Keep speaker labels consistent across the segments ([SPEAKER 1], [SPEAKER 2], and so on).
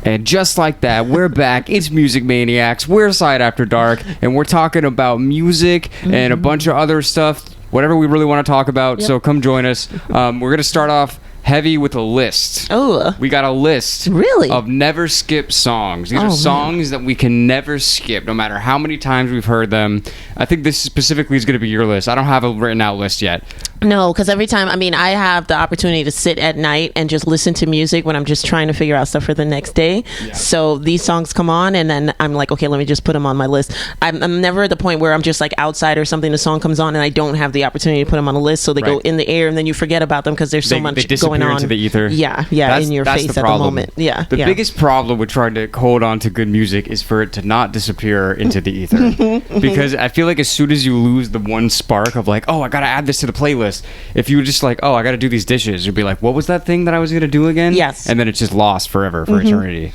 [SPEAKER 1] And just like that, we're back. It's Music Maniacs. We're Side After Dark, and we're talking about music and a bunch of other stuff, whatever we really want to talk about. So come join us. We're going to start off heavy with a list.
[SPEAKER 2] Oh.
[SPEAKER 1] We got a list of never skip songs. These are songs that we can never skip, no matter how many times we've heard them. I think this specifically is going to be your list. I don't have a written out list yet.
[SPEAKER 2] No, because every time, I have the opportunity to sit at night and just listen to music when I'm just trying to figure out stuff for the next day. Yeah. So these songs come on and then I'm like, okay, let me just put them on my list. I'm never at the point where I'm just like outside or something, the song comes on and I don't have the opportunity to put them on a list. So they go in the air and then you forget about them because there's so much going on.
[SPEAKER 1] Into the ether.
[SPEAKER 2] Yeah, in your face at the moment. Yeah.
[SPEAKER 1] The biggest problem with trying to hold on to good music is for it to not disappear into the ether. Because I feel like as soon as you lose the one spark of like, oh, I got to add this to the playlist. If you were just like, oh, I got to do these dishes, you'd be like, what was that thing that I was going to do again?
[SPEAKER 2] Yes.
[SPEAKER 1] And then it's just lost forever, for eternity.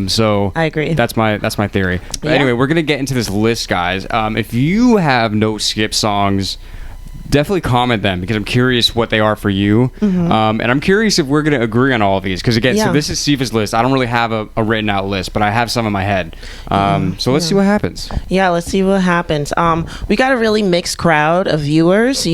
[SPEAKER 1] So
[SPEAKER 2] I agree.
[SPEAKER 1] That's my theory. But anyway, we're going to get into this list, guys. If you have no skip songs, definitely comment them because I'm curious what they are for you. And I'm curious if we're going to agree on all of these because, again, so this is Sifa's list. I don't really have a written out list, but I have some in my head. So let's see what happens.
[SPEAKER 2] Yeah, let's see what happens. We got a really mixed crowd of viewers,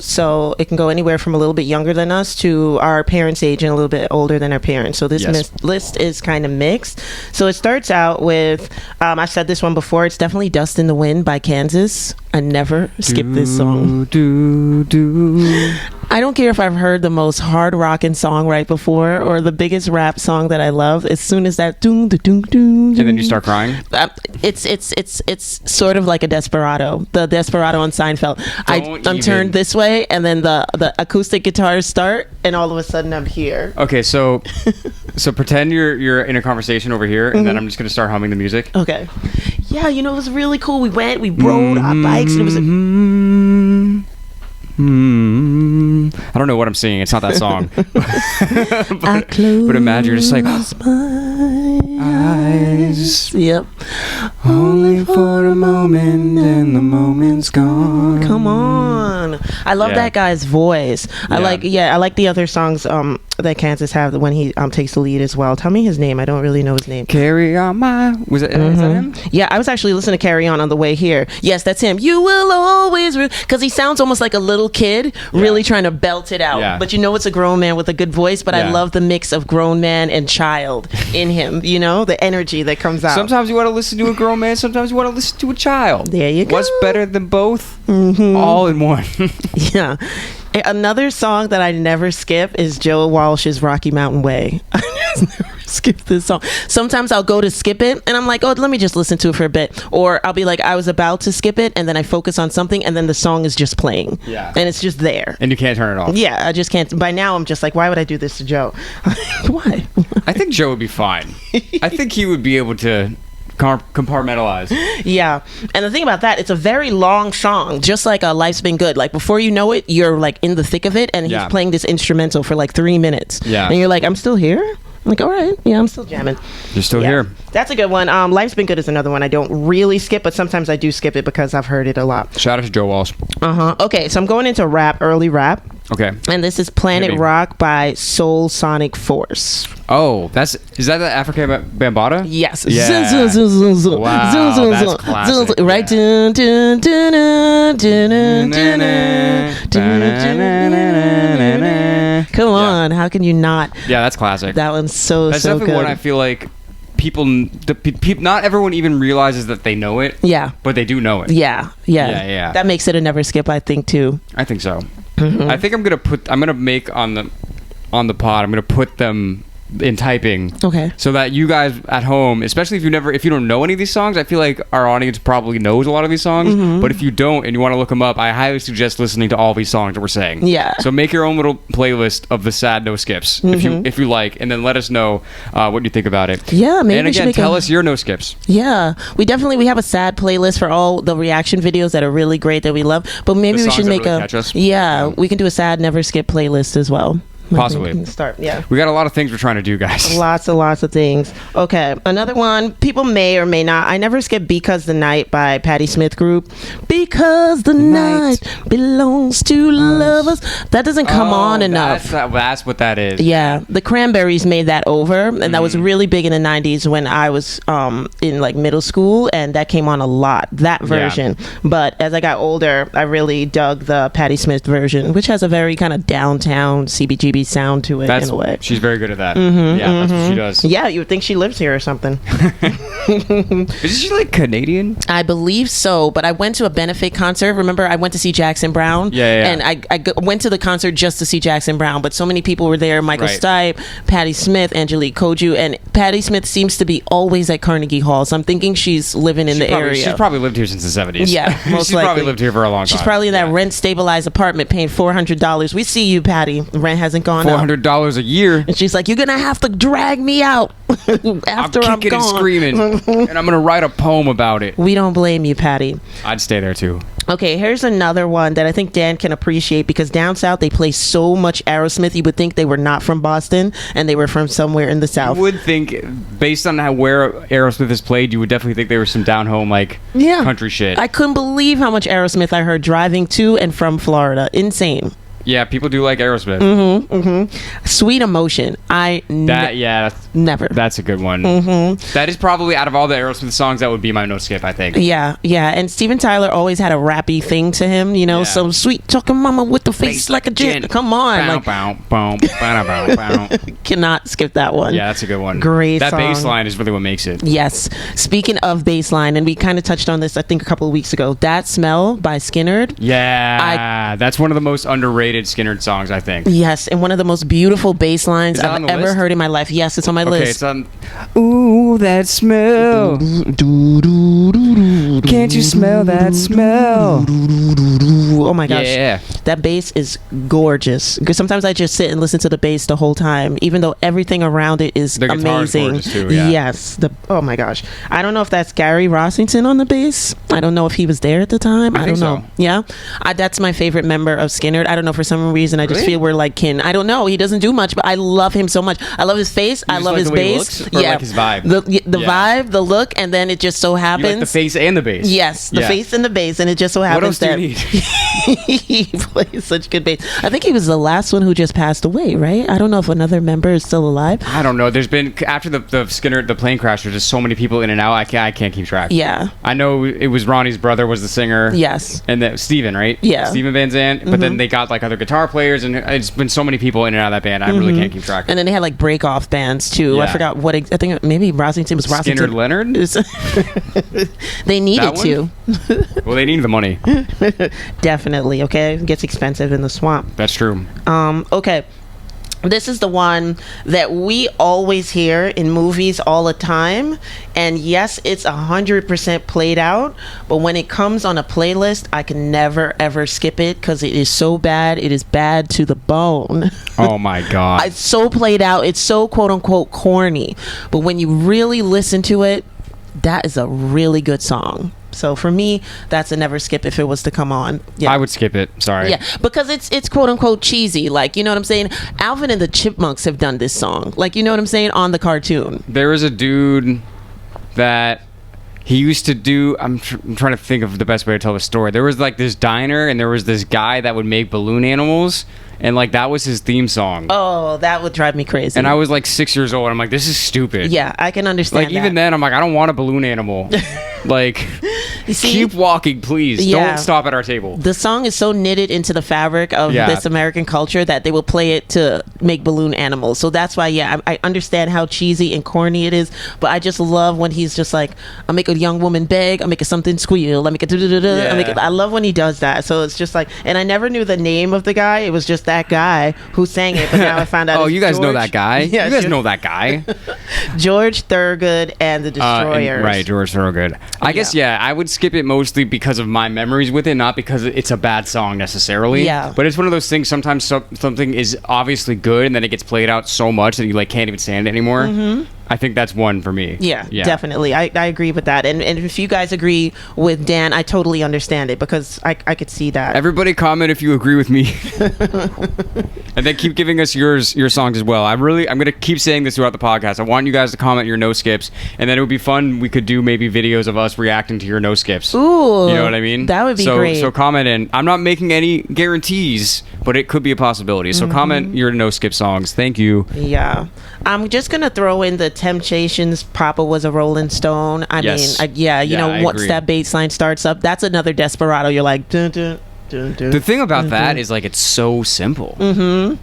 [SPEAKER 2] so it can go anywhere from a little bit younger than us to our parents' age and a little bit older than our parents. So this list is kind of mixed. So it starts out with, I've said this one before, it's definitely Dust in the Wind by Kansas. I never skip this song. I don't care if I've heard the most hard rockin' song right before or the biggest rap song that I love. As soon as that doom, and
[SPEAKER 1] then you start crying.
[SPEAKER 2] It's sort of like a Desperado, the Desperado on Seinfeld. I'm turned this way, and then the acoustic guitars start, and all of a sudden I'm here.
[SPEAKER 1] Okay, so pretend you're in a conversation over here, and then I'm just gonna start humming the music.
[SPEAKER 2] Okay. Yeah, it was really cool. We rode our bikes, and it was
[SPEAKER 1] I don't know what I'm singing. It's not that song.
[SPEAKER 2] but
[SPEAKER 1] imagine you're just like
[SPEAKER 2] my eyes. Yep.
[SPEAKER 1] Only for a moment, and the moment's gone.
[SPEAKER 2] Come on. I love that guy's voice. I like the other songs that Kansas have when he takes the lead as well. Tell me his name. I don't really know his name.
[SPEAKER 1] Carry On My... Is that him?
[SPEAKER 2] Yeah, I was actually listening to Carry On the way here. Yes, that's him. You will always... Because he sounds almost like a little kid really trying to belt it out. Yeah. But it's a grown man with a good voice, but I love the mix of grown man and child in him. The energy that comes out.
[SPEAKER 1] Sometimes you want to listen to a grown man, sometimes you want to listen to a child.
[SPEAKER 2] There you go.
[SPEAKER 1] What's better than both? All in one.
[SPEAKER 2] Yeah. Another song that I never skip is Joe Walsh's Rocky Mountain Way. I just never skip this song. Sometimes I'll go to skip it and I'm like, oh, let me just listen to it for a bit. Or I'll be like, I was about to skip it and then I focus on something and then the song is just playing. Yeah. And it's just there.
[SPEAKER 1] And you can't turn it off.
[SPEAKER 2] Yeah, I just can't. By now I'm just like, why would I do this to Joe? Why?
[SPEAKER 1] I think Joe would be fine. I think he would be able to compartmentalize.
[SPEAKER 2] Yeah. And the thing about that, it's a very long song, just like Life's Been Good. Like before you know it, you're like in the thick of it and he's playing this instrumental for like 3 minutes. Yeah. And you're like, I'm still here? I'm like, all right, I'm still jamming.
[SPEAKER 1] You're still here.
[SPEAKER 2] That's a good one. Life's Been Good is another one I don't really skip, but sometimes I do skip it because I've heard it a lot.
[SPEAKER 1] Shout out to Joe Walsh.
[SPEAKER 2] Okay, so I'm going into early rap.
[SPEAKER 1] Okay.
[SPEAKER 2] And this is Planet Rock by Soul Sonic Force.
[SPEAKER 1] Oh, is that the Africa Bambaataa?
[SPEAKER 2] Yes.
[SPEAKER 1] Yeah. Wow, that's classic.
[SPEAKER 2] Right. Come on, how can you not?
[SPEAKER 1] Yeah, that's classic.
[SPEAKER 2] That one's so
[SPEAKER 1] that's
[SPEAKER 2] so
[SPEAKER 1] definitely
[SPEAKER 2] good.
[SPEAKER 1] One I feel like people, not everyone even realizes that they know it.
[SPEAKER 2] Yeah.
[SPEAKER 1] But they do know it.
[SPEAKER 2] Yeah. That makes it a never skip, I think, too.
[SPEAKER 1] I think so. I think I'm gonna make on the pod. I'm gonna put them in typing.
[SPEAKER 2] Okay.
[SPEAKER 1] So that you guys at home, especially if you don't know any of these songs, I feel like our audience probably knows a lot of these songs. But if you don't and you want to look them up, I highly suggest listening to all these songs that we're saying.
[SPEAKER 2] Yeah.
[SPEAKER 1] So make your own little playlist of the sad no skips if you like, and then let us know what you think about it.
[SPEAKER 2] Yeah, maybe.
[SPEAKER 1] And again, tell us your no skips.
[SPEAKER 2] Yeah, we have a sad playlist for all the reaction videos that are really great that we love. But maybe we should make we can do a sad never skip playlist as well.
[SPEAKER 1] Possibly.
[SPEAKER 2] Start, yeah.
[SPEAKER 1] We got a lot of things we're trying to do, guys.
[SPEAKER 2] Lots and lots of things. Okay, another one. People may or may not. I never skip "Because the Night" by Patti Smith Group. Because the night belongs to lovers. That doesn't come on enough.
[SPEAKER 1] That's what that is.
[SPEAKER 2] Yeah, the Cranberries made that over, and that was really big in the '90s when I was in like middle school, and that came on a lot. That version. Yeah. But as I got older, I really dug the Patti Smith version, which has a very kind of downtown CBGB sound to it in a way.
[SPEAKER 1] She's very good at that. That's what she does.
[SPEAKER 2] Yeah, you would think she lives here or something.
[SPEAKER 1] Isn't she like Canadian?
[SPEAKER 2] I believe so, but I went to a benefit concert. Remember, I went to see Jackson Brown?
[SPEAKER 1] Yeah.
[SPEAKER 2] And I went to the concert just to see Jackson Brown, but so many people were there. Michael Stipe, Patti Smith, Angelique Kidjo, and Patti Smith seems to be always at Carnegie Hall, so I'm thinking she's living in the area.
[SPEAKER 1] She's probably lived here since the 70s.
[SPEAKER 2] Yeah, most
[SPEAKER 1] she's
[SPEAKER 2] likely.
[SPEAKER 1] Probably lived here for a long time.
[SPEAKER 2] She's probably in that rent-stabilized apartment paying $400. We see you, Patti. Rent hasn't gone up.
[SPEAKER 1] $400 a year.
[SPEAKER 2] And she's like, you're going to have to drag me out after I'm
[SPEAKER 1] kicking
[SPEAKER 2] gone.
[SPEAKER 1] And screaming. And I'm going to write a poem about it.
[SPEAKER 2] We don't blame you, Patti.
[SPEAKER 1] I'd stay there too.
[SPEAKER 2] Okay, here's another one that I think Dan can appreciate, because down south they play so much Aerosmith. You would think they were not from Boston and they were from somewhere in the south.
[SPEAKER 1] You would think, based on where Aerosmith is played, you would definitely think they were some down home country shit.
[SPEAKER 2] I couldn't believe how much Aerosmith I heard driving to and from Florida. Insane.
[SPEAKER 1] Yeah, people do like Aerosmith.
[SPEAKER 2] Sweet Emotion. Never.
[SPEAKER 1] That's a good one. That is probably, out of all the Aerosmith songs, that would be my no skip, I think.
[SPEAKER 2] Yeah. And Steven Tyler always had a rappy thing to him, some sweet talking mama with the face like a gin. Come on. Cannot skip that one.
[SPEAKER 1] Yeah, that's a good one.
[SPEAKER 2] Great
[SPEAKER 1] that
[SPEAKER 2] song.
[SPEAKER 1] bass line is really what makes it.
[SPEAKER 2] Yes. Speaking of bass line, and we kind of touched on this, I think, a couple of weeks ago, That Smell by Skynyrd.
[SPEAKER 1] Yeah. That's one of the most underrated Skynyrd songs, I think.
[SPEAKER 2] Yes, and one of the most beautiful bass lines I've ever heard in my life. Yes, it's on my list.
[SPEAKER 1] It's on. Ooh, that smell. Can't you smell that smell?
[SPEAKER 2] Oh my gosh.
[SPEAKER 1] Yeah.
[SPEAKER 2] That bass is gorgeous. Because sometimes I just sit and listen to the bass the whole time, even though everything around it is
[SPEAKER 1] the
[SPEAKER 2] amazing.
[SPEAKER 1] Gorgeous too, yeah.
[SPEAKER 2] Yes. Oh my gosh. I don't know if that's Gary Rossington on the bass. I don't know if he was there at the time. I don't know.
[SPEAKER 1] So.
[SPEAKER 2] Yeah. That's my favorite member of Skynyrd. I don't know, for some reason I just feel we're like kin. I don't know. He doesn't do much, but I love him so much. I love his face. I love his bass.
[SPEAKER 1] Like his vibe.
[SPEAKER 2] The vibe, the look, and then it just so happens.
[SPEAKER 1] You like the face and the bass.
[SPEAKER 2] Yes, the face and the bass, and it just so happens
[SPEAKER 1] that
[SPEAKER 2] he plays such good bass. I think he was the last one who just passed away, right? I don't know if another member is still alive.
[SPEAKER 1] I don't know. There's been, after the Skynyrd, the plane crash, there's just so many people in and out. I can't keep track.
[SPEAKER 2] Yeah.
[SPEAKER 1] I know it was Ronnie's brother was the singer.
[SPEAKER 2] Yes.
[SPEAKER 1] And then Steven, right?
[SPEAKER 2] Yeah.
[SPEAKER 1] Steven Van Zandt. But then they got other guitar players, and it's been so many people in and out of that band. I really can't keep track.
[SPEAKER 2] And then they had break off bands too.
[SPEAKER 1] Yeah.
[SPEAKER 2] I forgot what. I think maybe Rossington was Rossington.
[SPEAKER 1] Skynyrd Leonard.
[SPEAKER 2] They needed to.
[SPEAKER 1] Well, they needed the money.
[SPEAKER 2] Definitely. Okay, it gets expensive in the swamp.
[SPEAKER 1] That's true.
[SPEAKER 2] Okay. This is the one that we always hear in movies all the time, and yes, it's 100% played out, but when it comes on a playlist, I can never ever skip it because it is so bad. It is bad to the bone.
[SPEAKER 1] Oh my god.
[SPEAKER 2] It's so played out. It's so quote unquote corny, but when you really listen to it, that is a really good song. So for me, that's a never skip if it was to come on. Yeah.
[SPEAKER 1] I would skip it. Sorry.
[SPEAKER 2] Yeah, because it's quote unquote cheesy. You know what I'm saying? Alvin and the Chipmunks have done this song. You know what I'm saying? On the cartoon.
[SPEAKER 1] There was a dude that he used to do. I'm trying to think of the best way to tell the story. There was this diner, and there was this guy that would make balloon animals. And that was his theme song.
[SPEAKER 2] Oh, that would drive me crazy.
[SPEAKER 1] And I was 6 years old. And I'm like, this is stupid.
[SPEAKER 2] Yeah, I can understand.
[SPEAKER 1] Even then, I'm like, I don't want a balloon animal. You see, keep walking, please. Yeah. Don't stop at our table.
[SPEAKER 2] The song is so knitted into the fabric of this American culture that they will play it to make balloon animals. So that's why, I understand how cheesy and corny it is. But I just love when he's just like, I'll make a young woman beg. I'll make a something squeal. I'll make a I love when he does that. So it's just and I never knew the name of the guy. It was just that guy who sang it. But now I found out.
[SPEAKER 1] Oh, you guys know that guy?
[SPEAKER 2] Yeah,
[SPEAKER 1] you guys know that guy.
[SPEAKER 2] George Thorogood and the Destroyers.
[SPEAKER 1] Right, George Thorogood. I guess, I would skip it mostly because of my memories with it, not because it's a bad song necessarily.
[SPEAKER 2] Yeah.
[SPEAKER 1] But it's one of those things, sometimes something is obviously good, and then it gets played out so much that you can't even stand it anymore. I think that's one for me.
[SPEAKER 2] Yeah, definitely. I agree with that. And if you guys agree with Dan, I totally understand it, because I could see that.
[SPEAKER 1] Everybody comment if you agree with me. And then keep giving us your songs as well. I'm gonna keep saying this throughout the podcast. I want you guys to comment your no skips, and then it would be fun. We could do maybe videos of us reacting to your no skips.
[SPEAKER 2] Ooh,
[SPEAKER 1] you know what I mean?
[SPEAKER 2] That would be great.
[SPEAKER 1] So comment in. I'm not making any guarantees, but it could be a possibility. So comment your no skip songs. Thank you.
[SPEAKER 2] Yeah, I'm just gonna throw in the Temptations. Papa Was a Rolling Stone. I mean, once that bass line starts up, that's another Desperado. You're like, dun, dun.
[SPEAKER 1] The thing about that is, like, it's so simple. Do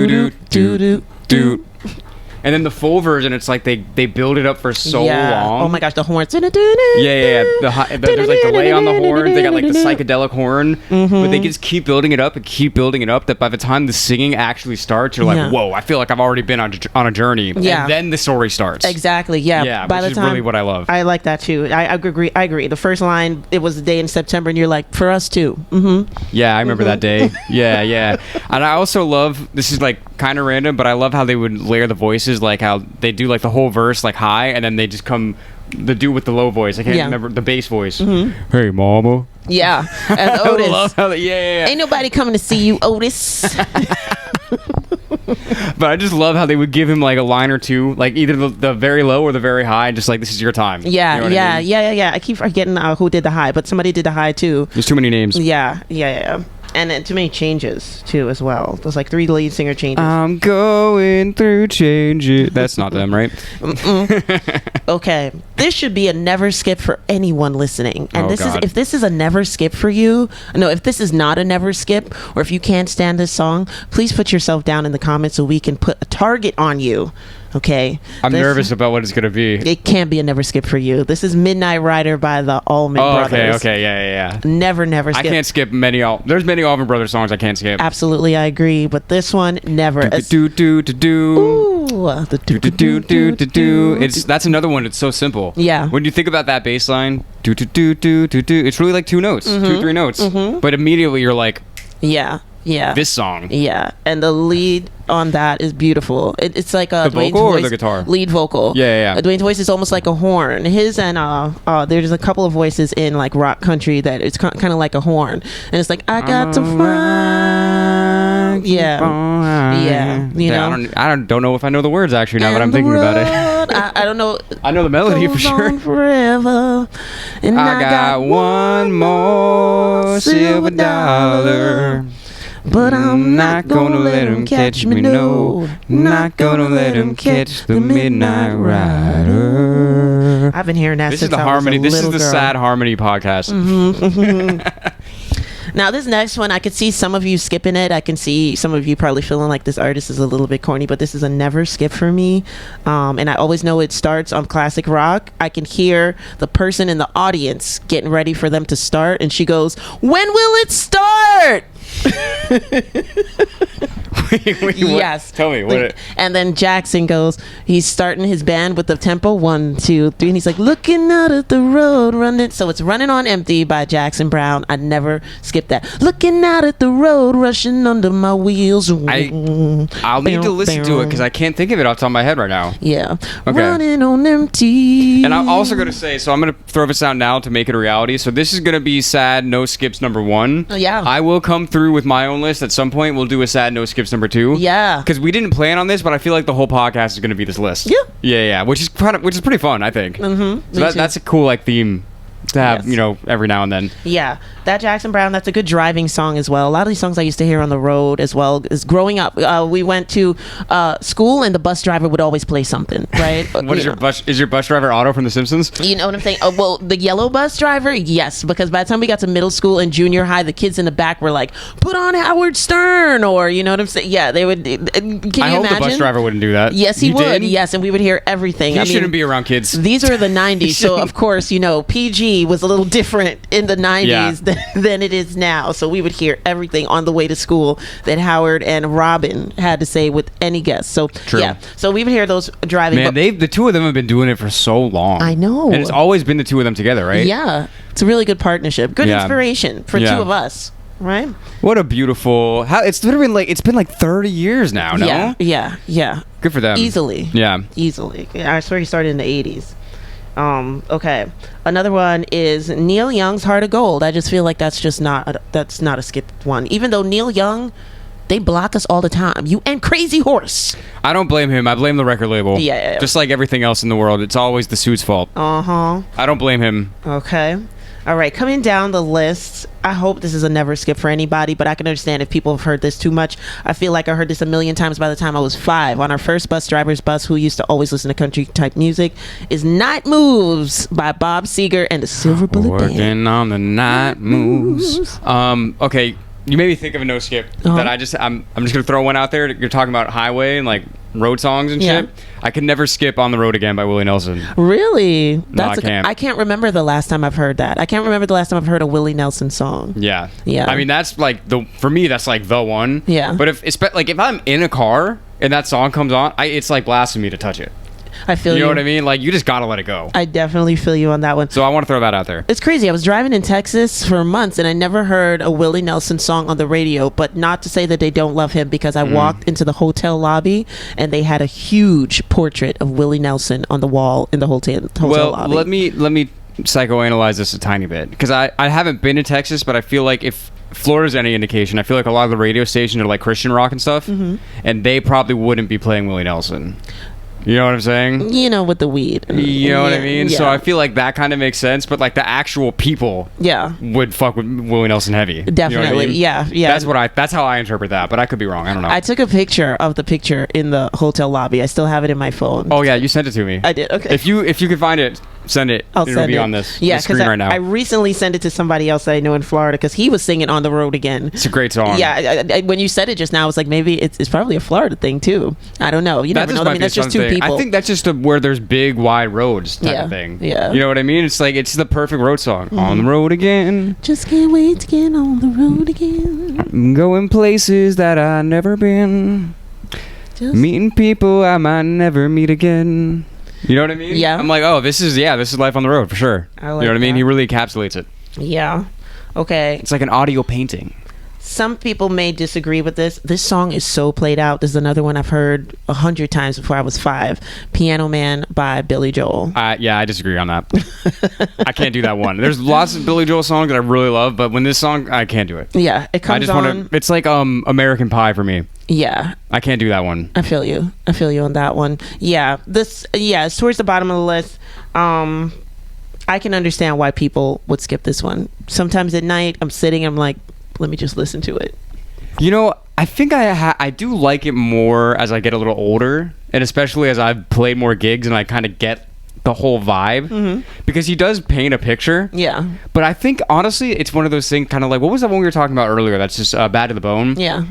[SPEAKER 1] do. And then the full version, it's like they build it up for so long.
[SPEAKER 2] Oh my gosh, the horns.
[SPEAKER 1] Yeah. There's like delay on the horn. They got like the psychedelic horn, but they just keep building it up and keep building it up. That by the time the singing actually starts, you're like, whoa! I feel like I've already been on a journey. Yeah. And then the story starts.
[SPEAKER 2] Exactly. Yeah.
[SPEAKER 1] Yeah.
[SPEAKER 2] By
[SPEAKER 1] which
[SPEAKER 2] the
[SPEAKER 1] is
[SPEAKER 2] time,
[SPEAKER 1] really what I love.
[SPEAKER 2] I like that too. I agree. The first line, it was a day in September, and you're like, for us too.
[SPEAKER 1] Yeah, I remember that day. Yeah. And I also love, this is like kind of random, but I love how they would layer the voices, like how they do like the whole verse like high, and then they just come the dude with the low voice. I can't remember the bass voice. Hey, mama.
[SPEAKER 2] Yeah, and Otis.
[SPEAKER 1] I love how
[SPEAKER 2] Ain't nobody coming to see you, Otis.
[SPEAKER 1] But I just love how they would give him like a line or two, like either the very low or the very high, just like, this is your time.
[SPEAKER 2] Yeah,
[SPEAKER 1] you know what I mean?
[SPEAKER 2] yeah. I keep forgetting who did the high, but somebody did the high too.
[SPEAKER 1] There's too many names.
[SPEAKER 2] Yeah. And then too many changes too as well. There's like 3 lead singer changes.
[SPEAKER 1] I'm going through changes. That's not them, right?
[SPEAKER 2] Okay, this should be a never skip for anyone listening. And if this is a never skip for you, if this is not a never skip, or if you can't stand this song, please put yourself down in the comments so we can put a target on you. Okay,
[SPEAKER 1] I'm nervous about what it's gonna be.
[SPEAKER 2] It can't be a never skip for you. This is Midnight Rider by the Allman Brothers.
[SPEAKER 1] Okay, yeah.
[SPEAKER 2] Never skip.
[SPEAKER 1] I can't skip there's many Allman Brothers songs I can't skip.
[SPEAKER 2] Absolutely, I agree. But this one, never.
[SPEAKER 1] Do.
[SPEAKER 2] Ooh, the
[SPEAKER 1] do. That's another one. It's so simple.
[SPEAKER 2] Yeah.
[SPEAKER 1] When you think about that bass line, do. It's really like 2 notes, 2-3 notes. But immediately you're like,
[SPEAKER 2] yeah.
[SPEAKER 1] This song.
[SPEAKER 2] Yeah, and the lead on that is beautiful. It's like a
[SPEAKER 1] the vocal or the guitar?
[SPEAKER 2] Lead vocal.
[SPEAKER 1] Yeah.
[SPEAKER 2] Dwayne's voice is almost like a horn. His and there's a couple of voices in like rock country that it's kind of like a horn, and it's like, I got to find. Yeah. You know.
[SPEAKER 1] I don't know if I know the words actually now that I'm thinking about it.
[SPEAKER 2] I don't know.
[SPEAKER 1] I know the melody for sure.
[SPEAKER 2] Forever, and
[SPEAKER 1] I got one more silver dollar.
[SPEAKER 2] But I'm not gonna let him catch me, no. Not gonna let him catch the Midnight Rider. I've been hearing that
[SPEAKER 1] this
[SPEAKER 2] since
[SPEAKER 1] is the
[SPEAKER 2] I
[SPEAKER 1] harmony.
[SPEAKER 2] was a
[SPEAKER 1] This is
[SPEAKER 2] little
[SPEAKER 1] the
[SPEAKER 2] girl.
[SPEAKER 1] sad harmony podcast.
[SPEAKER 2] Now, this next one, I could see some of you skipping it. I can see some of you probably feeling like this artist is a little bit corny, but this is a never skip for me. And I always know it starts on classic rock. I can hear the person in the audience getting ready for them to start, and she goes, "When will it start?"
[SPEAKER 1] Wait,
[SPEAKER 2] yes.
[SPEAKER 1] Tell me what.
[SPEAKER 2] And then Jackson goes, he's starting his band with the tempo 1, 2, 3, and he's like, looking out at the road running. So it's Running on Empty by Jackson Brown. I never skip that. Looking out at the road rushing under my wheels.
[SPEAKER 1] I'll need to listen to it because I can't think of it off the top of my head right now.
[SPEAKER 2] Yeah.
[SPEAKER 1] Okay.
[SPEAKER 2] Running on empty.
[SPEAKER 1] And I'm also going to say, so I'm going to throw this out now to make it a reality. So this is going to be sad no skips number 1.
[SPEAKER 2] Oh, yeah.
[SPEAKER 1] I will come through with my own list at some point. We'll do a sad no skips number 2.
[SPEAKER 2] Yeah.
[SPEAKER 1] Because we didn't plan on this, but I feel like the whole podcast is going to be this list.
[SPEAKER 2] Yeah.
[SPEAKER 1] Yeah. Which is pretty fun, I think.
[SPEAKER 2] Mm-hmm.
[SPEAKER 1] So that's a cool like theme to have,
[SPEAKER 2] Yes.
[SPEAKER 1] every now and then.
[SPEAKER 2] Yeah, that Jackson Brown, that's a good driving song as well. A lot of these songs I used to hear on the road as well. Is growing up, we went to school and the bus driver would always play something, right?
[SPEAKER 1] What is your bus? Is your bus driver Otto from The Simpsons?
[SPEAKER 2] You know what I'm saying? Well, the yellow bus driver, yes, because by the time we got to middle school and junior high, the kids in the back were like, "Put on Howard Stern," or you know what I'm saying? Yeah, they would. Can you imagine?
[SPEAKER 1] I hope the bus driver wouldn't do that.
[SPEAKER 2] Yes, he
[SPEAKER 1] You
[SPEAKER 2] would.
[SPEAKER 1] did?
[SPEAKER 2] Yes, and we would hear everything.
[SPEAKER 1] He shouldn't be around kids.
[SPEAKER 2] These were the 90s, so of course, PG was a little different in the 90s than it is now. So we would hear everything on the way to school that Howard and Robin had to say with any guest. So
[SPEAKER 1] True.
[SPEAKER 2] Yeah, so we would hear those driving.
[SPEAKER 1] Man, the two of them have been doing it for so long.
[SPEAKER 2] I know.
[SPEAKER 1] And it's always been the two of them together, right?
[SPEAKER 2] Yeah, it's a really good partnership. Good inspiration for two of us. Right?
[SPEAKER 1] What a beautiful. It's been like 30 years now. No.
[SPEAKER 2] Yeah.
[SPEAKER 1] Good for them.
[SPEAKER 2] Easily.
[SPEAKER 1] Yeah.
[SPEAKER 2] Easily. I swear he started in the 80s. Okay. Another one is Neil Young's Heart of Gold. I just feel like that's not a skipped one. Even though Neil Young, they block us all the time. You and Crazy Horse.
[SPEAKER 1] I don't blame him. I blame the record label.
[SPEAKER 2] Yeah.
[SPEAKER 1] Just like everything else in the world, it's always the suit's fault. I don't blame him.
[SPEAKER 2] Okay. All right, coming down the list, I hope this is a never skip for anybody, but I can understand if people have heard this too much. I feel like I heard this a million times by the time I was 5. On our first bus driver's bus, who used to always listen to country type music, is Night Moves by Bob Seger and the Silver Bullet Band.
[SPEAKER 1] Working on the night moves. Okay, you made me think of a no skip that I'm just gonna throw one out there. You're talking about highway and like road songs and shit. I could never skip On the Road Again by Willie Nelson.
[SPEAKER 2] Really?
[SPEAKER 1] I can't.
[SPEAKER 2] I can't remember the last time I've heard that. I can't remember the last time I've heard a Willie Nelson song.
[SPEAKER 1] Yeah.
[SPEAKER 2] Yeah.
[SPEAKER 1] I mean, that's like for me, that's like the one.
[SPEAKER 2] Yeah.
[SPEAKER 1] But if I'm in a car and that song comes on, it's like blasphemy to touch it.
[SPEAKER 2] I feel you.
[SPEAKER 1] You know what I mean? Like, you just gotta let it go.
[SPEAKER 2] I definitely feel you on that one.
[SPEAKER 1] So I want to throw that out there.
[SPEAKER 2] It's crazy. I was driving in Texas for months and I never heard a Willie Nelson song on the radio, but not to say that they don't love him, because I walked into the hotel lobby and they had a huge portrait of Willie Nelson on the wall in the hotel lobby.
[SPEAKER 1] Let me psychoanalyze this a tiny bit, because I haven't been to Texas, but I feel like if Florida's any indication, I feel like a lot of the radio stations are like Christian rock and stuff, and they probably wouldn't be playing Willie Nelson. You know what I'm saying?
[SPEAKER 2] You know, with the weed.
[SPEAKER 1] You know what I mean?
[SPEAKER 2] Yeah.
[SPEAKER 1] So I feel like that kind of makes sense, but like the actual people would fuck with Willie Nelson heavy.
[SPEAKER 2] Definitely.
[SPEAKER 1] You know what I mean?
[SPEAKER 2] Yeah.
[SPEAKER 1] That's how I interpret that, but I could be wrong. I don't know.
[SPEAKER 2] I took a picture of the picture in the hotel lobby. I still have it in my phone.
[SPEAKER 1] Oh yeah, you sent it to me.
[SPEAKER 2] I did. Okay.
[SPEAKER 1] If you could find it, send it. It'll be on this screen right now.
[SPEAKER 2] I recently sent it to somebody else that I know in Florida, because he was singing On the Road Again.
[SPEAKER 1] It's a great song.
[SPEAKER 2] Yeah. When you said it just now, I was like, maybe it's probably a Florida thing too. I don't know. You never know. I mean, that's just two people.
[SPEAKER 1] I think that's just where there's big wide roads type of thing.
[SPEAKER 2] Yeah.
[SPEAKER 1] You know what I mean? It's like, it's the perfect road song. On the road again.
[SPEAKER 2] Just can't wait to get on the road again.
[SPEAKER 1] I'm going places that I've never been. Meeting people I might never meet again. You know what I mean?
[SPEAKER 2] Yeah.
[SPEAKER 1] I'm like, oh, this is life on the road for sure.
[SPEAKER 2] I like
[SPEAKER 1] you know what I mean?
[SPEAKER 2] that.
[SPEAKER 1] He really encapsulates it.
[SPEAKER 2] Yeah. Okay.
[SPEAKER 1] It's like an audio painting.
[SPEAKER 2] Some people may disagree with this. This song is so played out. This is another one I've heard 100 times before I was 5. Piano Man by Billy Joel.
[SPEAKER 1] Yeah, I disagree on that. I can't do that one. There's lots of Billy Joel songs that I really love, but when this song, I can't do it.
[SPEAKER 2] Yeah, it comes on.
[SPEAKER 1] It's like American Pie for me.
[SPEAKER 2] Yeah.
[SPEAKER 1] I can't do that one.
[SPEAKER 2] I feel you on that one. Yeah. It's towards the bottom of the list. I can understand why people would skip this one. Sometimes at night, I'm sitting, I'm like, let me just listen to it.
[SPEAKER 1] You know, I think I do like it more as I get a little older, and especially as I've played more gigs and I kind of get the whole vibe, because he does paint a picture.
[SPEAKER 2] Yeah.
[SPEAKER 1] But I think, honestly, it's one of those things, kind of like, what was that one we were talking about earlier? That's just Bad to the Bone.
[SPEAKER 2] Yeah.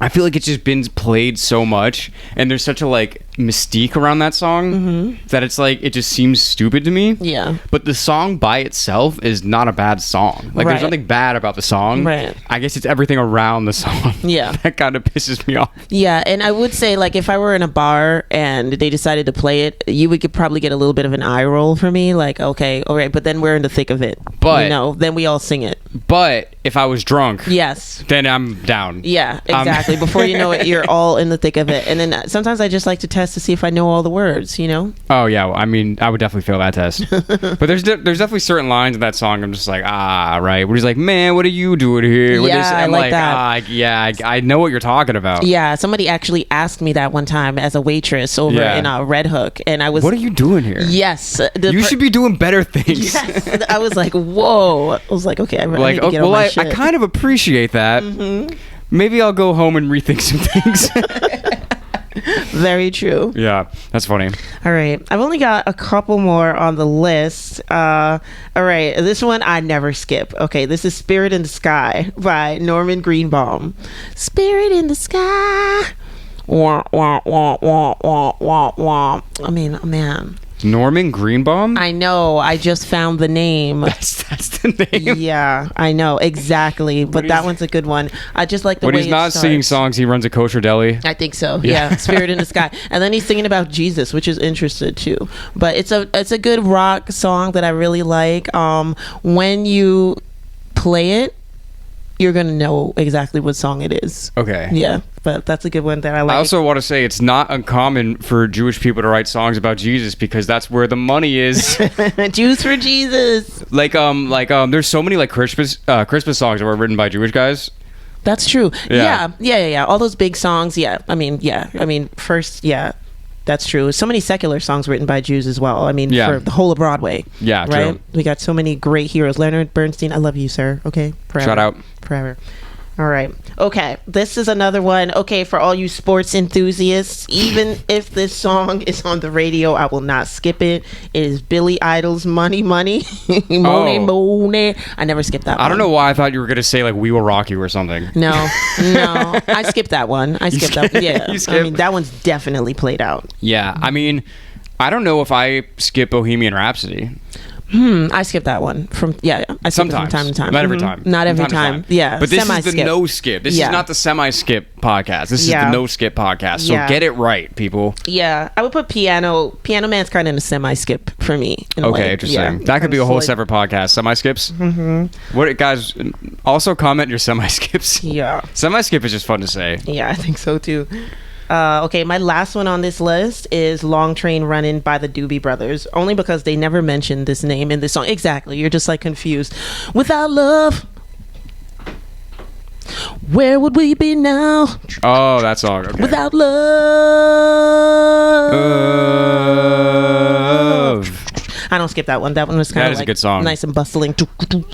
[SPEAKER 1] I feel like it's just been played so much, and there's such a like mystique around that song that it's like, it just seems stupid to me.
[SPEAKER 2] Yeah.
[SPEAKER 1] But the song by itself is not a bad song. Like, there's nothing bad about the song.
[SPEAKER 2] Right.
[SPEAKER 1] I guess it's everything around the song.
[SPEAKER 2] Yeah.
[SPEAKER 1] That kind of pisses me off.
[SPEAKER 2] Yeah, and I would say, like, if I were in a bar and they decided to play it, you would probably get a little bit of an eye roll for me. Like, okay, all right, but then we're in the thick of it.
[SPEAKER 1] But,
[SPEAKER 2] you know, then we all sing it.
[SPEAKER 1] But if I was drunk,
[SPEAKER 2] yes,
[SPEAKER 1] then I'm down.
[SPEAKER 2] Yeah, exactly. Before you know it, you're all in the thick of it. And then sometimes I just like to test to see if I know all the words, you know?
[SPEAKER 1] Oh, yeah. Well, I mean, I would definitely fail that test. But there's definitely certain lines in that song I'm just like, right. Where he's like, man, what are you doing here?
[SPEAKER 2] Yeah,
[SPEAKER 1] I'm
[SPEAKER 2] I like that.
[SPEAKER 1] I know what you're talking about.
[SPEAKER 2] Yeah, somebody actually asked me that one time as a waitress over in Red Hook. And I was...
[SPEAKER 1] What are you doing here?
[SPEAKER 2] Yes.
[SPEAKER 1] You should be doing better things.
[SPEAKER 2] Yes. I was like, whoa. I was like, okay, I need to get on my shit.
[SPEAKER 1] I kind of appreciate that. Maybe I'll go home and rethink some things.
[SPEAKER 2] Very true.
[SPEAKER 1] Yeah, that's funny.
[SPEAKER 2] All right. I've only got a couple more on the list. All right. This one I never skip. Okay. This is Spirit in the Sky by Norman Greenbaum. Spirit in the Sky. Wah, wah, wah, wah, wah, wah, wah. I mean, man.
[SPEAKER 1] Norman Greenbaum?
[SPEAKER 2] I know. I just found the name.
[SPEAKER 1] That's the name?
[SPEAKER 2] Yeah, I know. Exactly. But that one's a good one. I just like the way
[SPEAKER 1] when he's not singing songs, he runs a kosher deli.
[SPEAKER 2] I think so. Yeah. Spirit in the Sky. And then he's singing about Jesus, which is interesting too. But it's a good rock song that I really like. When you play it, you're gonna know exactly what song it is.
[SPEAKER 1] Okay.
[SPEAKER 2] Yeah, but that's a good one that I like.
[SPEAKER 1] I also want to say it's not uncommon for Jewish people to write songs about Jesus because that's where the money is.
[SPEAKER 2] Jews for Jesus.
[SPEAKER 1] There's so many like Christmas songs that were written by Jewish guys.
[SPEAKER 2] That's true.
[SPEAKER 1] Yeah.
[SPEAKER 2] Yeah. All those big songs. Yeah. I mean, first, yeah. That's true. So many secular songs written by Jews as well. I mean, for the whole of Broadway.
[SPEAKER 1] Yeah,
[SPEAKER 2] right?
[SPEAKER 1] true.
[SPEAKER 2] We got so many great heroes. Leonard Bernstein, I love you, sir. Okay? Forever.
[SPEAKER 1] Shout out.
[SPEAKER 2] Forever. All right. Okay. This is another one. Okay, for all you sports enthusiasts, even if this song is on the radio, I will not skip it. It is Billy Idol's Money, Money. Money, Money. I never skipped that one.
[SPEAKER 1] I don't know why I thought you were going to say like We Will Rock You or something.
[SPEAKER 2] No. I skipped that one. That one. Yeah.
[SPEAKER 1] I
[SPEAKER 2] mean, that one's definitely played out.
[SPEAKER 1] Yeah. I mean, I don't know if I skip Bohemian Rhapsody.
[SPEAKER 2] I skip that one I skip it from time to time.
[SPEAKER 1] Not every time.
[SPEAKER 2] Not every time. Yeah.
[SPEAKER 1] But this is the no skip. This is not the semi-skip podcast. This is the no skip podcast. So get it right, people.
[SPEAKER 2] Yeah. I would put Piano Man's kind of in a semi-skip for me.
[SPEAKER 1] Okay, interesting. Yeah, that could be a whole separate podcast. Semi-skips? Mm-hmm. What, guys, also comment your semi-skips.
[SPEAKER 2] Yeah.
[SPEAKER 1] Semi-skip is just fun to say.
[SPEAKER 2] Yeah, I think so too. Okay, my last one on this list is Long Train Runnin' by the Doobie Brothers, only because they never mentioned this name in this song. Exactly, you're just like confused. Without love, where would we be now?
[SPEAKER 1] Oh, that song. Okay.
[SPEAKER 2] Without love. I don't skip that one. That one was kind of like
[SPEAKER 1] a good song.
[SPEAKER 2] Nice and bustling.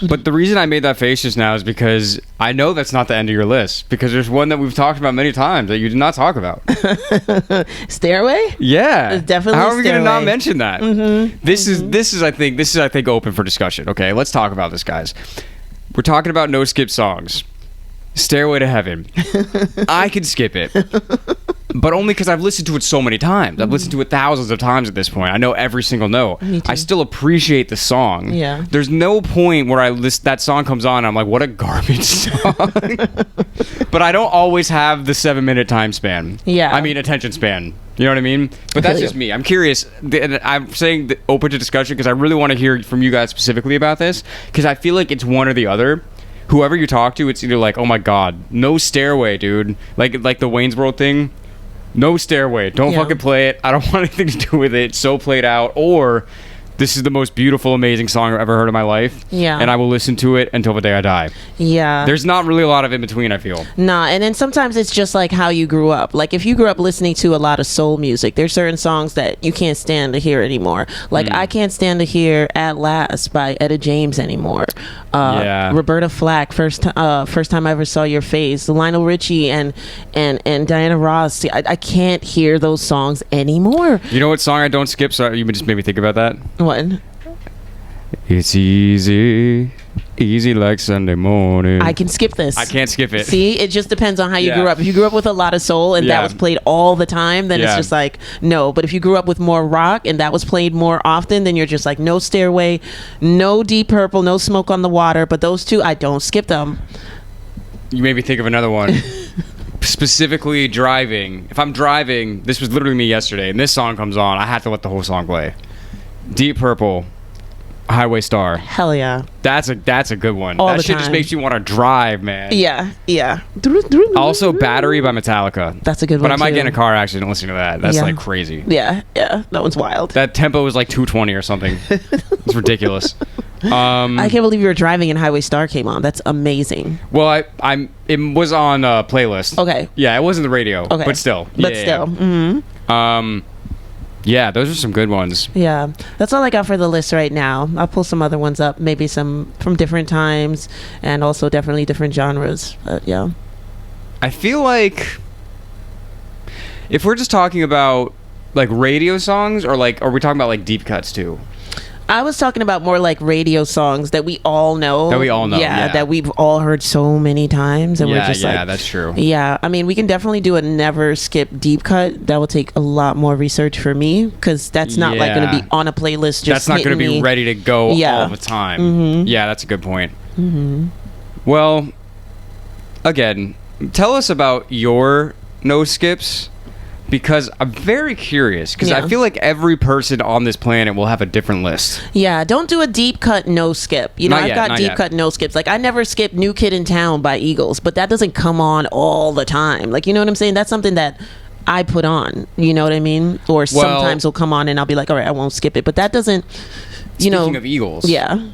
[SPEAKER 1] But the reason I made that face just now is because I know that's not the end of your list, because there's one that we've talked about many times that you did not talk about.
[SPEAKER 2] Stairway?
[SPEAKER 1] Yeah.
[SPEAKER 2] It's definitely
[SPEAKER 1] How are we going to
[SPEAKER 2] Stairway.
[SPEAKER 1] not mention that? Mm-hmm. This is I think open for discussion. Okay, let's talk about this, guys. We're talking about no skip songs. Stairway to Heaven. I could skip it. But only because I've listened to it so many times. I've listened to it thousands of times at this point. I know every single note. I still appreciate the song.
[SPEAKER 2] Yeah.
[SPEAKER 1] There's no point where that song comes on and I'm like, what a garbage song. But I don't always have the 7-minute time span.
[SPEAKER 2] Yeah.
[SPEAKER 1] I mean, attention span. You know what I mean? But that's just me. I'm curious. And I'm saying open to discussion because I really want to hear from you guys specifically about this, because I feel like it's one or the other. Whoever you talk to, it's either like, oh my God, no Stairway, dude. Like the Wayne's World thing. No Stairway. Don't fucking play it. I don't want anything to do with it. It's so played out. Or this is the most beautiful, amazing song I've ever heard in my life.
[SPEAKER 2] Yeah.
[SPEAKER 1] And I will listen to it until the day I die.
[SPEAKER 2] Yeah.
[SPEAKER 1] There's not really a lot of in between, I feel.
[SPEAKER 2] Nah, and then sometimes it's just like how you grew up. Like if you grew up listening to a lot of soul music, there's certain songs that you can't stand to hear anymore. Like I can't stand to hear At Last by Etta James anymore. Roberta Flack, first time I ever saw your face. Lionel Richie and Diana Ross. See, I can't hear those songs anymore.
[SPEAKER 1] You know what song I don't skip? So you just made me think about that.
[SPEAKER 2] What?
[SPEAKER 1] It's easy like Sunday morning.
[SPEAKER 2] I can skip this.
[SPEAKER 1] I can't skip it.
[SPEAKER 2] See, it just depends on how you grew up. If you grew up with a lot of soul and that was played all the time, then it's just like, no. But if you grew up with more rock and that was played more often, then you're just like, no Stairway, no Deep Purple, no Smoke on the Water. But those two, I don't skip them.
[SPEAKER 1] You made me think of another one. Specifically driving. If I'm driving, this was literally me yesterday, and this song comes on, I have to let the whole song play. Deep Purple, Highway Star.
[SPEAKER 2] Hell yeah.
[SPEAKER 1] That's a good one.
[SPEAKER 2] All
[SPEAKER 1] that
[SPEAKER 2] the
[SPEAKER 1] shit
[SPEAKER 2] time.
[SPEAKER 1] just makes you want to drive, man.
[SPEAKER 2] Yeah.
[SPEAKER 1] Also, Battery by Metallica.
[SPEAKER 2] That's a good one.
[SPEAKER 1] But I might
[SPEAKER 2] too.
[SPEAKER 1] get in a car accident listening to that. That's like crazy.
[SPEAKER 2] Yeah. That one's wild.
[SPEAKER 1] That tempo was like 220 or something. It's ridiculous.
[SPEAKER 2] I can't believe you were driving and Highway Star came on. That's amazing.
[SPEAKER 1] Well, it was on a playlist.
[SPEAKER 2] Okay.
[SPEAKER 1] Yeah, it wasn't the radio.
[SPEAKER 2] Okay.
[SPEAKER 1] But still.
[SPEAKER 2] Mm-hmm.
[SPEAKER 1] Yeah, those are some good ones.
[SPEAKER 2] Yeah, that's all I got for the list right now. I'll pull some other ones up, maybe some from different times and also definitely different genres. But yeah.
[SPEAKER 1] I feel like if we're just talking about like radio songs, or like, are we talking about like deep cuts too?
[SPEAKER 2] I was talking about more like radio songs that we all know. Yeah, that we've all heard so many times. And we're just like...
[SPEAKER 1] Yeah, that's true.
[SPEAKER 2] Yeah, I mean, we can definitely do a never skip deep cut. That will take a lot more research for me, because that's not like going to be on a playlist just
[SPEAKER 1] that's not going to be ready to go all the time.
[SPEAKER 2] Mm-hmm.
[SPEAKER 1] Yeah, that's a good point. Mm-hmm. Well, again, tell us about your no skips, because I'm very curious, because I feel like every person on this planet will have a different list.
[SPEAKER 2] Yeah, don't do a deep cut no skip. You know, I've got deep cut no skips. Like, I never skip New Kid in Town by Eagles, but that doesn't come on all the time. Like, you know what I'm saying? That's something that I put on. You know what I mean? Or sometimes it'll come on and I'll be like, all right, I won't skip it. But that doesn't, Speaking
[SPEAKER 1] of Eagles.
[SPEAKER 2] Yeah.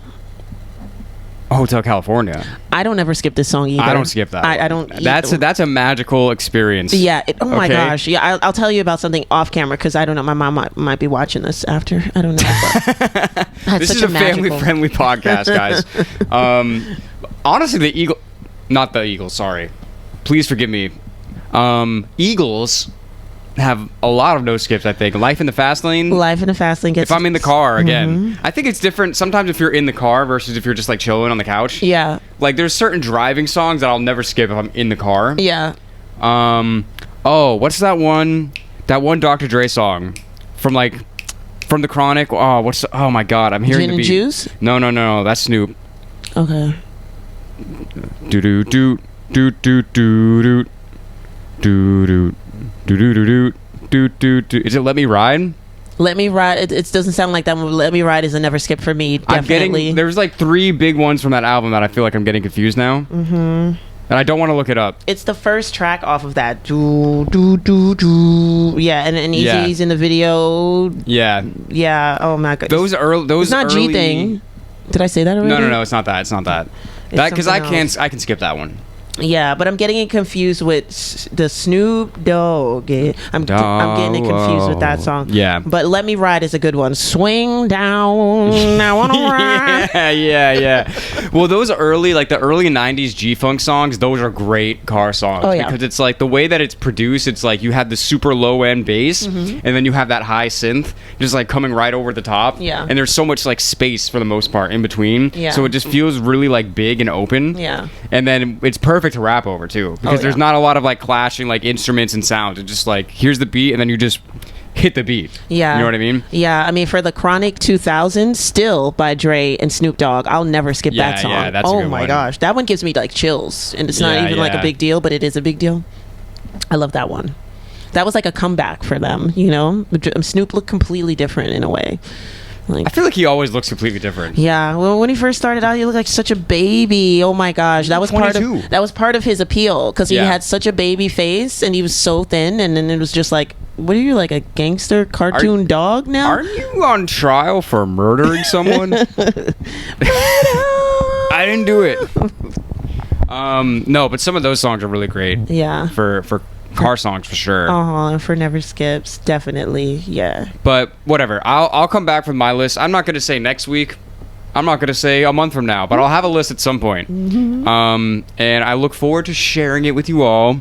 [SPEAKER 1] Hotel California.
[SPEAKER 2] I don't ever skip this song either.
[SPEAKER 1] I don't skip that.
[SPEAKER 2] I don't.
[SPEAKER 1] That's a magical experience.
[SPEAKER 2] Yeah. Oh my gosh. Yeah. I'll tell you about something off camera because I don't know. My mom might be watching this after. I don't know.
[SPEAKER 1] This is a family-friendly podcast, guys. Honestly, not the Eagles. Sorry. Please forgive me. Eagles have a lot of no skips. I think Life in the Fast Lane gets, if I'm in the car again. I think it's different sometimes if you're in the car versus if you're just like chilling on the couch.
[SPEAKER 2] Yeah, like
[SPEAKER 1] there's certain driving songs that I'll never skip if I'm in the car.
[SPEAKER 2] Yeah.
[SPEAKER 1] What's that one Dr. Dre song from the Chronic? Oh my god, I'm hearing
[SPEAKER 2] Gin and Juice?
[SPEAKER 1] No, that's Snoop.
[SPEAKER 2] Okay.
[SPEAKER 1] Do do do do do do do do do. Is it Let Me Ride?
[SPEAKER 2] Let Me Ride. It doesn't sound like that one. Let Me Ride is a never skip for me. Definitely.
[SPEAKER 1] There's like 3 big ones from that album that I feel like I'm getting confused now. And I don't want to look it up.
[SPEAKER 2] It's the first track off of that. Do do do do. Yeah, and Eazy's in the video.
[SPEAKER 1] Yeah.
[SPEAKER 2] Yeah. Oh my god.
[SPEAKER 1] Those
[SPEAKER 2] It's not
[SPEAKER 1] early...
[SPEAKER 2] G thing. Did I say that already?
[SPEAKER 1] No. It's not that. Because I can skip that one.
[SPEAKER 2] Yeah, but I'm getting it confused with the Snoop Dogg. I'm getting it confused with that song.
[SPEAKER 1] Yeah.
[SPEAKER 2] But Let Me Ride is a good one. Swing down, I wanna ride.
[SPEAKER 1] Yeah. Well, those early, like the early 90s G-Funk songs, those are great car songs.
[SPEAKER 2] Oh, yeah.
[SPEAKER 1] Because it's like the way that it's produced, it's like you have the super low end bass and then you have that high synth just like coming right over the top.
[SPEAKER 2] Yeah.
[SPEAKER 1] And there's so much like space for the most part in between.
[SPEAKER 2] Yeah.
[SPEAKER 1] So it just feels really like big and open.
[SPEAKER 2] Yeah.
[SPEAKER 1] And then it's perfect to rap over too, because there's not a lot of like clashing like instruments and sounds. It's just like here's the beat and then you just hit the beat.
[SPEAKER 2] Yeah.
[SPEAKER 1] You know what I mean?
[SPEAKER 2] Yeah. I mean, for the Chronic 2000, Still by Dre and Snoop Dogg, I'll never skip that song.
[SPEAKER 1] Yeah, that's a good one.
[SPEAKER 2] Gosh, that one gives me like chills, and it's not even like a big deal, but it is a big deal. I love that one. That was like a comeback for them, you know. Snoop looked completely different in a way.
[SPEAKER 1] I feel like he always looks completely different.
[SPEAKER 2] Yeah, well, when he first started out, he looked like such a baby. Oh my gosh, that was
[SPEAKER 1] 22.
[SPEAKER 2] Part of his appeal, because he had such a baby face and he was so thin, and then it was just like, what are you, like a gangster cartoon dog now?
[SPEAKER 1] Aren't you on trial for murdering someone? I didn't do it. No, but some of those songs are really great.
[SPEAKER 2] Yeah,
[SPEAKER 1] for car songs for sure.
[SPEAKER 2] For never skips, definitely. Yeah,
[SPEAKER 1] but whatever, I'll come back with my list. I'm not going to say next week, I'm not going to say a month from now, but I'll have a list at some point. And I look forward to sharing it with you all.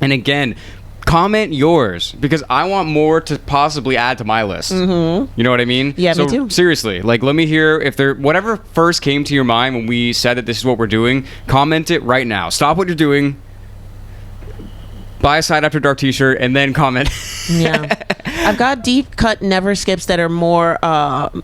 [SPEAKER 1] And again, comment yours, because I want more to possibly add to my list. You know what I mean?
[SPEAKER 2] Yeah,
[SPEAKER 1] so
[SPEAKER 2] me too.
[SPEAKER 1] Seriously, like, let me hear if there whatever first came to your mind when we said that this is what we're doing. Comment it right now. Stop what you're doing, buy a Side After Dark t-shirt, and then comment.
[SPEAKER 2] Yeah. I've got deep cut never skips that are more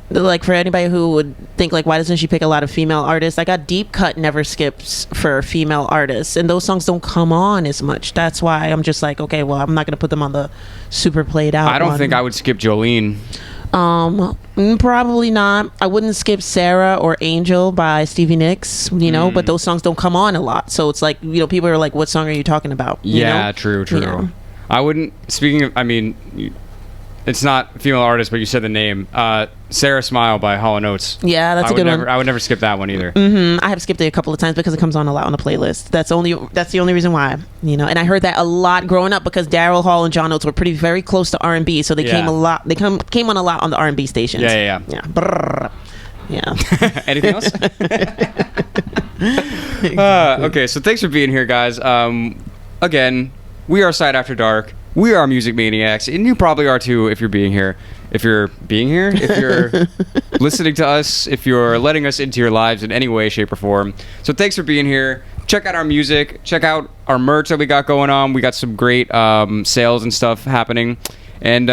[SPEAKER 2] like, for anybody who would think like, why doesn't she pick a lot of female artists? I got deep cut never skips for female artists, and those songs don't come on as much. That's why I'm just like, okay, well, I'm not gonna put them on the super played out
[SPEAKER 1] I don't
[SPEAKER 2] one.
[SPEAKER 1] think I would skip Jolene.
[SPEAKER 2] Probably not. I wouldn't skip Sarah or Angel by Stevie Nicks, you know, but those songs don't come on a lot. So it's like, you know, people are like, what song are you talking about? You know?
[SPEAKER 1] True.
[SPEAKER 2] Yeah.
[SPEAKER 1] I wouldn't, speaking of, I mean, it's not a female artist, but you said the name. Sarah Smile by Hall & Oates.
[SPEAKER 2] Yeah, that's a good one.
[SPEAKER 1] I would never skip that one either.
[SPEAKER 2] I have skipped it a couple of times because it comes on a lot on the playlist. That's the only reason why, you know. And I heard that a lot growing up because Daryl Hall and John Oates were very close to R&B, so they came a lot. They came on a lot on the R&B stations.
[SPEAKER 1] Yeah.
[SPEAKER 2] Brrr. Yeah.
[SPEAKER 1] Anything else? Okay, so thanks for being here, guys. Again, we are Side After Dark. We are Music Maniacs, and you probably are too if you're being here. If you're listening to us, if you're letting us into your lives in any way, shape, or form. So thanks for being here. Check out our music. Check out our merch that we got going on. We got some great sales and stuff happening. And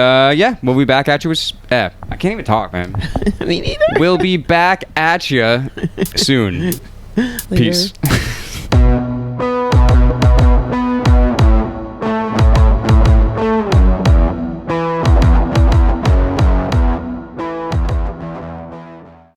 [SPEAKER 1] we'll be back at you with... I can't even talk, man.
[SPEAKER 2] Me neither.
[SPEAKER 1] We'll be back at you soon. Peace.